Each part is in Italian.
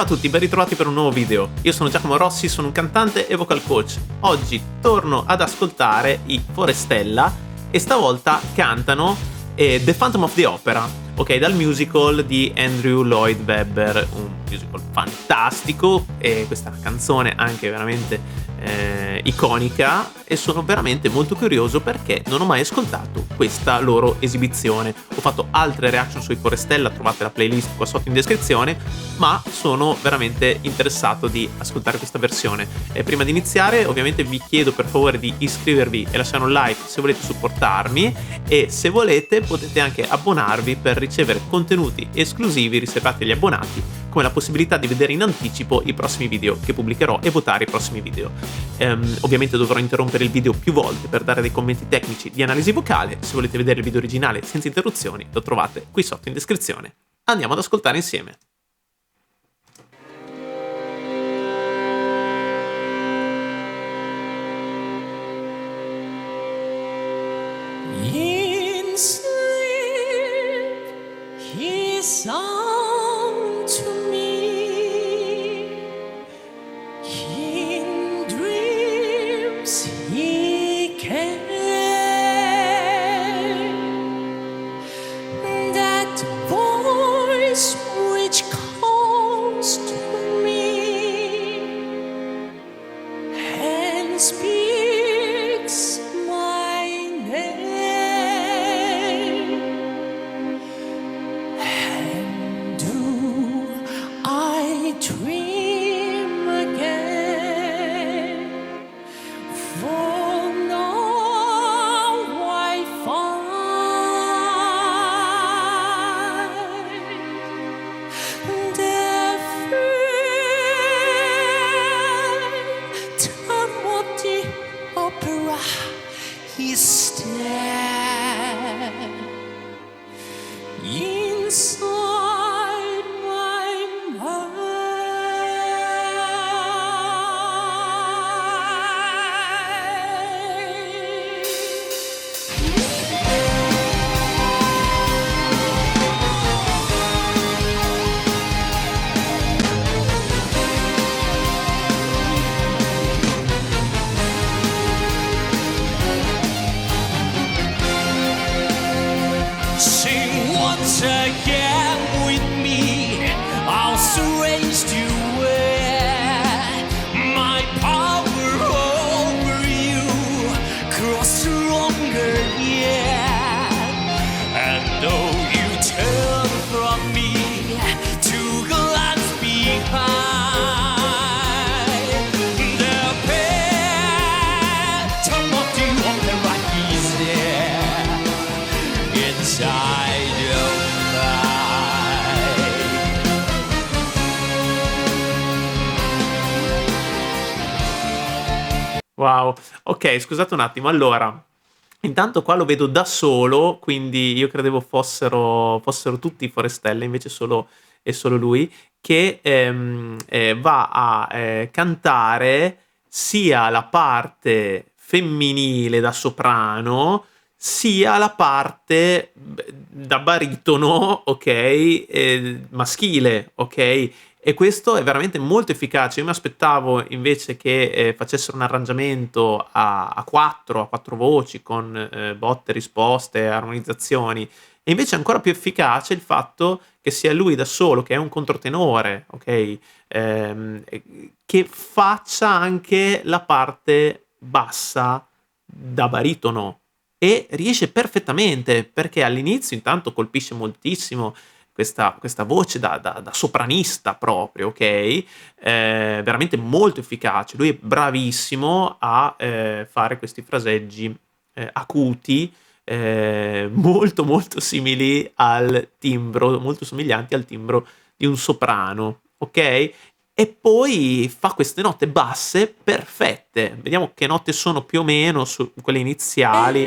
Ciao a tutti, ben ritrovati per un nuovo video. Io sono Giacomo Rossi, sono un cantante e vocal coach. Oggi torno ad ascoltare i Forestella e stavolta cantano The Phantom of the Opera, ok, dal musical di Andrew Lloyd Webber, un musical fantastico e questa canzone anche veramente iconica, e sono veramente molto curioso perché non ho mai ascoltato questa loro esibizione. Ho fatto altre reaction sui Forestella, trovate la playlist qua sotto in descrizione, ma sono veramente interessato di ascoltare questa versione. E prima di iniziare ovviamente vi chiedo per favore di iscrivervi e lasciare un like se volete supportarmi, e se volete potete anche abbonarvi per ricevere contenuti esclusivi riservati agli abbonati, come la possibilità di vedere in anticipo i prossimi video che pubblicherò e votare i prossimi video. Ovviamente dovrò interrompere il video più volte per dare dei commenti tecnici di analisi vocale. Se volete vedere il video originale senza interruzioni lo trovate qui sotto in descrizione. Andiamo ad ascoltare insieme. In sleep he sung to me, in dreams he came, that voice which calls to me and speaks my name. And do I dream again? For now I find the phantom of the opera is dead inside my Sing once again with me, I'll strange to where my power over you grows stronger yet. And though you turn from me to glance behind, the phantom of the opera is there inside your mind. Wow, ok, scusate un attimo. Allora, intanto qua lo vedo da solo, quindi io credevo fossero tutti Forestella, invece è solo lui che va a cantare sia la parte femminile da soprano, sia la parte da baritono, ok, maschile, ok? E questo è veramente molto efficace. Io mi aspettavo invece che facessero un arrangiamento a quattro voci con botte, risposte, armonizzazioni. E invece è ancora più efficace il fatto che sia lui da solo, che è un controtenore, ok? Che faccia anche la parte bassa da baritono. E riesce perfettamente, perché all'inizio intanto colpisce moltissimo questa voce da sopranista proprio, ok? Veramente molto efficace. Lui è bravissimo a fare questi fraseggi acuti, molto molto simili al timbro, molto somiglianti al timbro di un soprano, ok? E poi fa queste note basse perfette. Vediamo che note sono più o meno su quelle iniziali.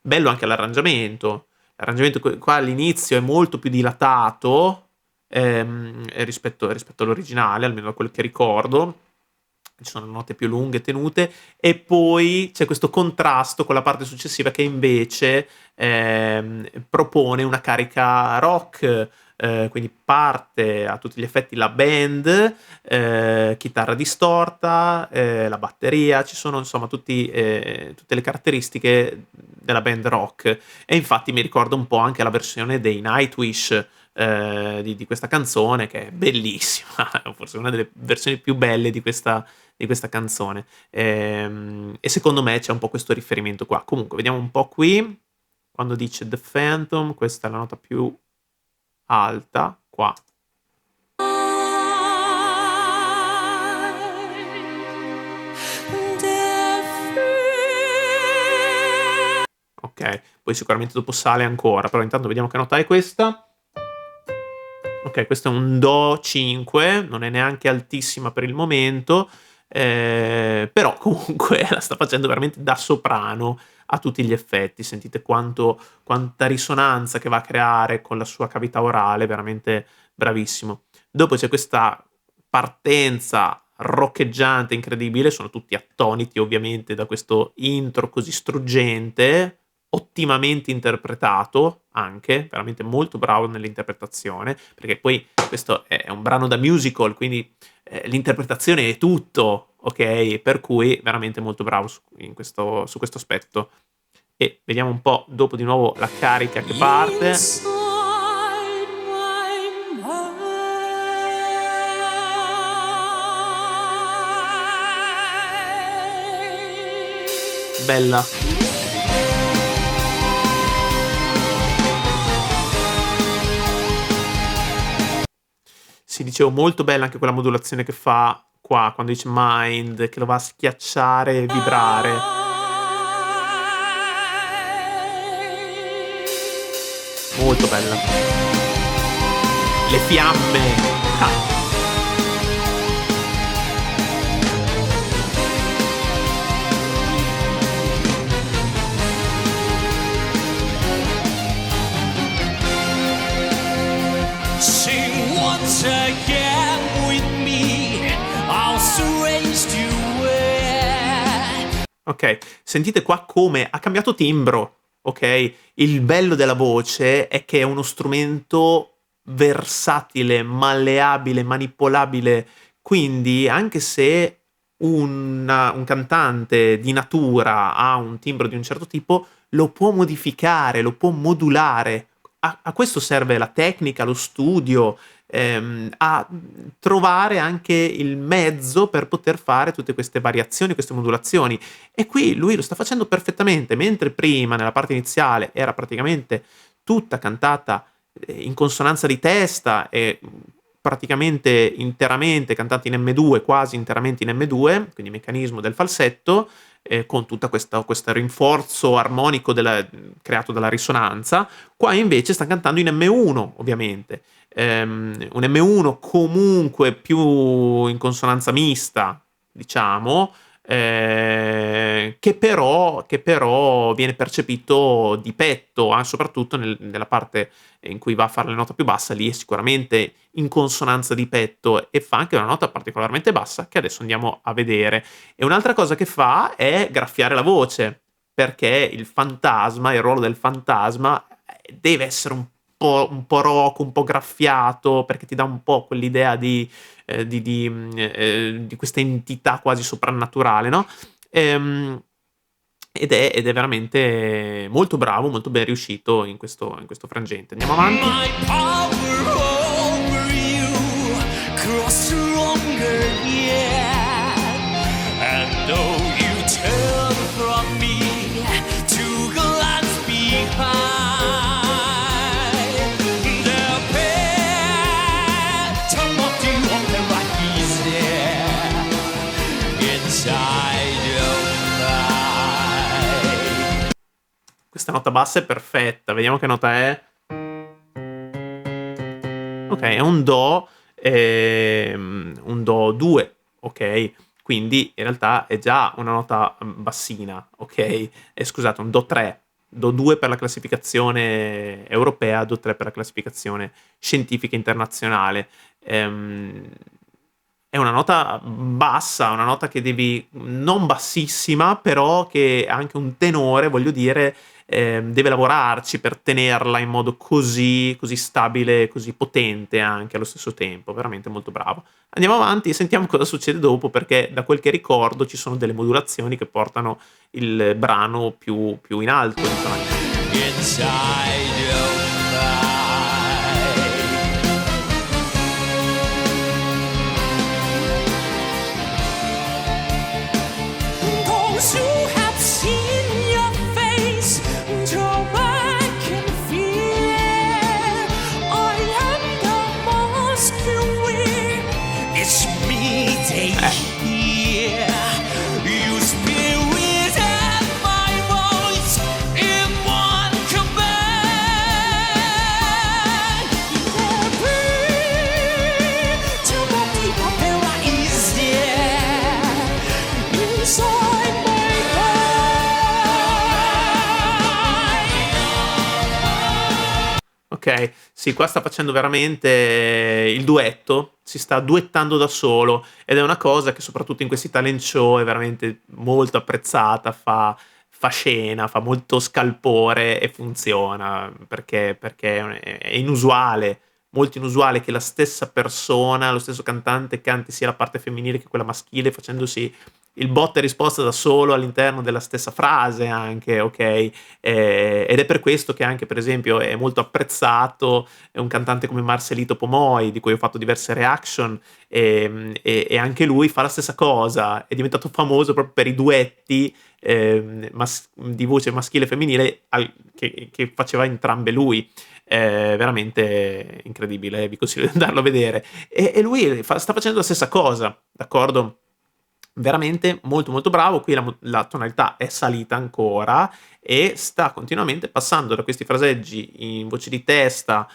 Bello anche l'arrangiamento. L'arrangiamento qua all'inizio è molto più dilatato rispetto all'originale, almeno da quel che ricordo. Ci sono note più lunghe tenute, e poi c'è questo contrasto con la parte successiva che invece propone una carica rock, quindi parte a tutti gli effetti la band, chitarra distorta, la batteria, ci sono insomma tutte le caratteristiche della band rock. E infatti mi ricorda un po' anche la versione dei Nightwish, di questa canzone, che è bellissima, forse una delle versioni più belle di questa canzone. E secondo me c'è un po' questo riferimento qua. Comunque, vediamo un po' qui. Quando dice The Phantom, questa è la nota più alta, qua. Ok, poi sicuramente dopo sale ancora, però intanto vediamo che nota è questa. Ok, questo è un Do 5, non è neanche altissima per il momento, però comunque la sta facendo veramente da soprano a tutti gli effetti. Sentite quanta risonanza che va a creare con la sua cavità orale, veramente bravissimo. Dopo c'è questa partenza roccheggiante, incredibile, sono tutti attoniti ovviamente da questo intro così struggente, ottimamente interpretato anche, veramente molto bravo nell'interpretazione, perché poi questo è un brano da musical, quindi l'interpretazione è tutto, ok? Per cui veramente molto bravo su questo aspetto. E vediamo un po' dopo di nuovo la carica che parte. Inside my mind. Bella. Sì, dicevo, molto bella anche quella modulazione che fa qua, quando dice mind, che lo va a schiacciare e vibrare. Molto bella. Le fiamme. Ah. Sing once again with me, I'll strange to wear. Ok, sentite qua come ha cambiato timbro, ok? Il bello della voce è che è uno strumento versatile, malleabile, manipolabile, quindi anche se un cantante di natura ha un timbro di un certo tipo, lo può modificare, lo può modulare. A questo serve la tecnica, lo studio, a trovare anche il mezzo per poter fare tutte queste variazioni, queste modulazioni. E qui lui lo sta facendo perfettamente, mentre prima, nella parte iniziale, era praticamente tutta cantata in consonanza di testa e praticamente interamente cantata in M2, quasi interamente in M2, quindi meccanismo del falsetto, con tutta questo rinforzo armonico creato dalla risonanza. Qua invece sta cantando in M1, ovviamente. Un M1 comunque più in consonanza mista, diciamo, che però viene percepito di petto, soprattutto nella parte in cui va a fare la nota più bassa. Lì è sicuramente in consonanza di petto e fa anche una nota particolarmente bassa che adesso andiamo a vedere. E un'altra cosa che fa è graffiare la voce, perché il ruolo del fantasma deve essere un po' roco, un po' graffiato, perché ti dà un po' quell'idea di questa entità quasi soprannaturale, no? Ed è veramente molto bravo, molto ben riuscito in questo frangente. Andiamo avanti. My power over you grows stronger yet. And though you turn from me to glance behind, the phantom of the opera is there inside your mind. Questa nota bassa è perfetta, vediamo che nota è. Ok, è un Do 2, ok? Quindi in realtà è già una nota bassina, ok? Scusate, un Do 3, Do 2 per la classificazione europea, Do 3 per la classificazione scientifica internazionale. è una nota bassa, una nota che devi non bassissima, però che ha anche un tenore, voglio dire, deve lavorarci per tenerla in modo così stabile, così potente anche allo stesso tempo, veramente molto bravo. Andiamo avanti e sentiamo cosa succede dopo, perché da quel che ricordo ci sono delle modulazioni che portano il brano più in alto in tonalità. inside your mind. Those who have seen your face draw back in fear. I am the mask you wear. It's me they hear. You spirit and my voice in one command. Every time of the opera is there inside my mind. Ok, sì, qua sta facendo veramente il duetto, si sta duettando da solo ed è una cosa che soprattutto in questi talent show è veramente molto apprezzata, fa scena, fa molto scalpore e funziona perché è inusuale, molto inusuale che la stessa persona, lo stesso cantante canti sia la parte femminile che quella maschile facendosi il botta e risposta da solo all'interno della stessa frase anche, okay? Ed è per questo che anche, per esempio, è molto apprezzato un cantante come Marcelito Pomoi, di cui ho fatto diverse reaction, e anche lui fa la stessa cosa. È diventato famoso proprio per i duetti, di voce maschile e femminile che faceva entrambe lui. Veramente incredibile, vi consiglio di andarlo a vedere. E lui sta facendo la stessa cosa, d'accordo? Veramente molto molto bravo, qui la tonalità è salita ancora e sta continuamente passando da questi fraseggi in voce di testa,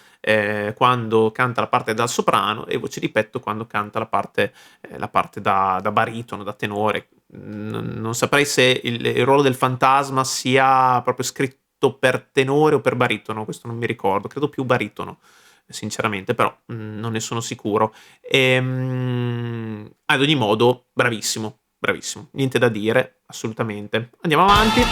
quando canta la parte da soprano e voce di petto quando canta la parte da baritono, da tenore. Non saprei se il ruolo del fantasma sia proprio scritto per tenore o per baritono, questo non mi ricordo, credo più baritono sinceramente, però non ne sono sicuro. Ad ogni modo, bravissimo, bravissimo, niente da dire, assolutamente. Andiamo avanti.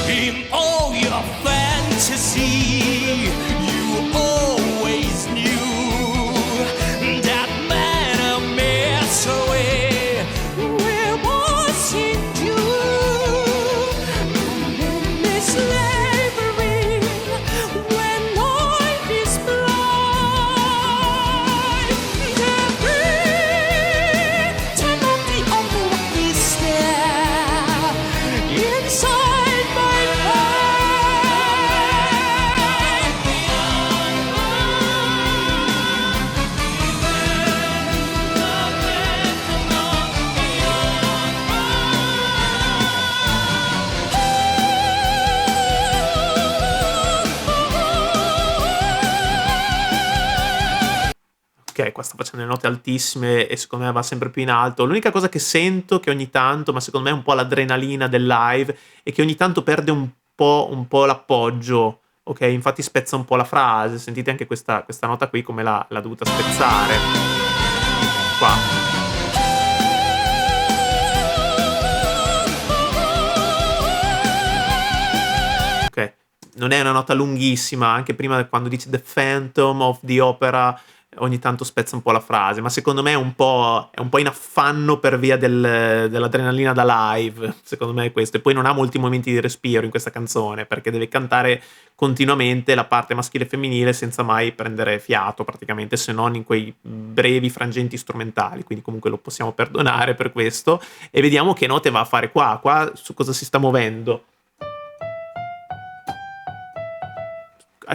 In all your fantasy, you always knew that man a mess away. Where was he you? In this slavery, when life is blind, every time of the opera is there inside my Ok, qua sta facendo le note altissime e secondo me va sempre più in alto. L'unica cosa che sento che ogni tanto, ma secondo me è un po' l'adrenalina del live, è che ogni tanto perde un po' l'appoggio. Ok, infatti spezza un po' la frase. Sentite anche questa nota qui come l'ha dovuta spezzare. Qua. Ok, non è una nota lunghissima, anche prima quando dice The Phantom of the Opera ogni tanto spezza un po' la frase, ma secondo me è un po' in affanno per via dell'adrenalina da live, secondo me è questo. E poi non ha molti momenti di respiro in questa canzone, perché deve cantare continuamente la parte maschile e femminile senza mai prendere fiato praticamente, se non in quei brevi frangenti strumentali, quindi comunque lo possiamo perdonare per questo. E vediamo che note va a fare qua su cosa si sta muovendo.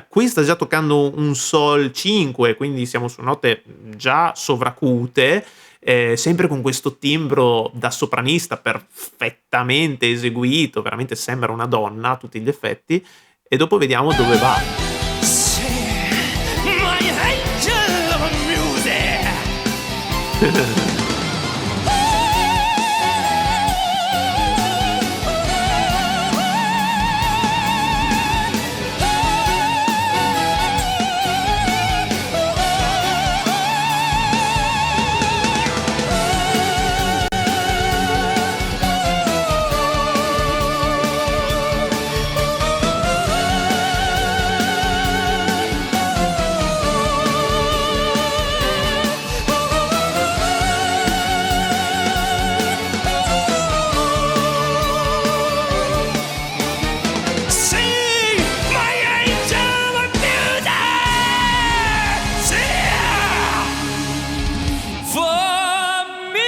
Qui sta già toccando un Sol 5, quindi siamo su note già sovracute, sempre con questo timbro da sopranista perfettamente eseguito, veramente sembra una donna a tutti gli effetti, e dopo vediamo dove va. my angel of music. See my angel of beauty, see for me.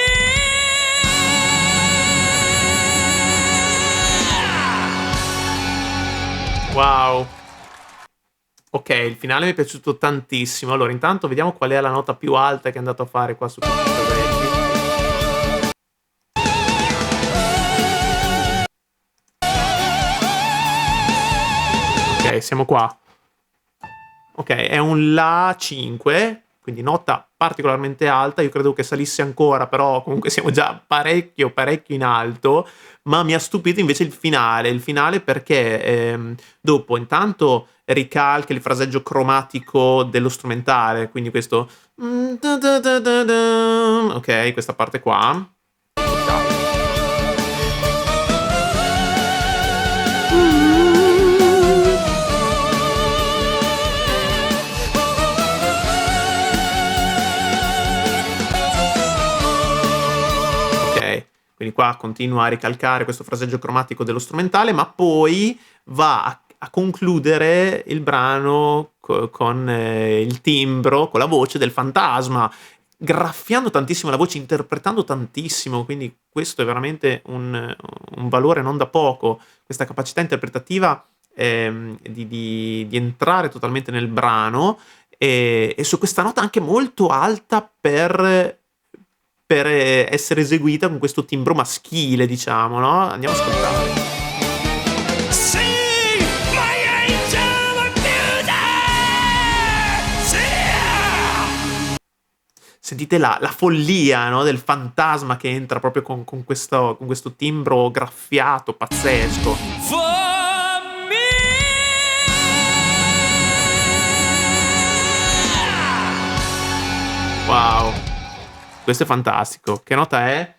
Wow. Ok, il finale mi è piaciuto tantissimo. Allora, intanto vediamo qual è la nota più alta che è andato a fare qua su questi brevetti. Ok, siamo qua. Ok, è un La 5, quindi nota particolarmente alta. Io credo che salisse ancora, però comunque siamo già parecchio in alto. Ma mi ha stupito invece il finale perché dopo intanto ricalca il fraseggio cromatico dello strumentale, quindi questo ok, questa parte qua. Quindi qua continua a ricalcare questo fraseggio cromatico dello strumentale, ma poi va a concludere il brano con il timbro, con la voce del fantasma, graffiando tantissimo la voce, interpretando tantissimo, quindi questo è veramente un valore non da poco, questa capacità interpretativa di entrare totalmente nel brano e su questa nota anche molto alta per essere eseguita con questo timbro maschile, diciamo, no? Andiamo ad ascoltare. See my angel of beauty, see Sentite la follia, no, del fantasma che entra proprio con questo timbro graffiato, pazzesco. for me. Wow, questo è fantastico. Che nota è?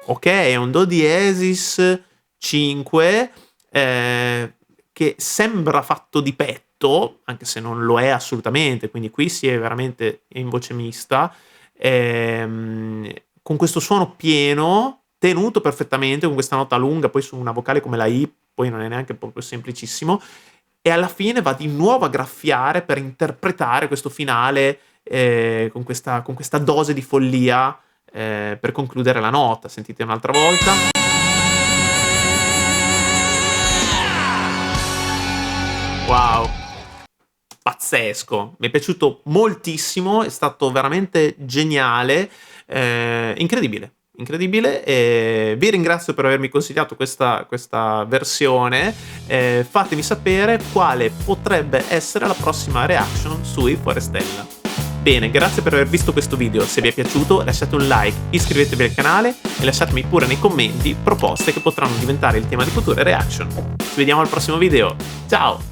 Ok, è un Do diesis 5 che sembra fatto di petto, anche se non lo è assolutamente, quindi qui si è veramente in voce mista, con questo suono pieno, tenuto perfettamente, con questa nota lunga, poi su una vocale come la I, poi non è neanche proprio semplicissimo, e alla fine va di nuovo a graffiare per interpretare questo finale con questa dose di follia per concludere la nota. Sentite un'altra volta. Wow, pazzesco, mi è piaciuto moltissimo, è stato veramente geniale, incredibile. E vi ringrazio per avermi consigliato questa versione. Fatemi sapere quale potrebbe essere la prossima reaction sui Forestella. Bene, grazie per aver visto questo video. Se vi è piaciuto lasciate un like, iscrivetevi al canale e lasciatemi pure nei commenti proposte che potranno diventare il tema di future reaction. Ci vediamo al prossimo video. Ciao!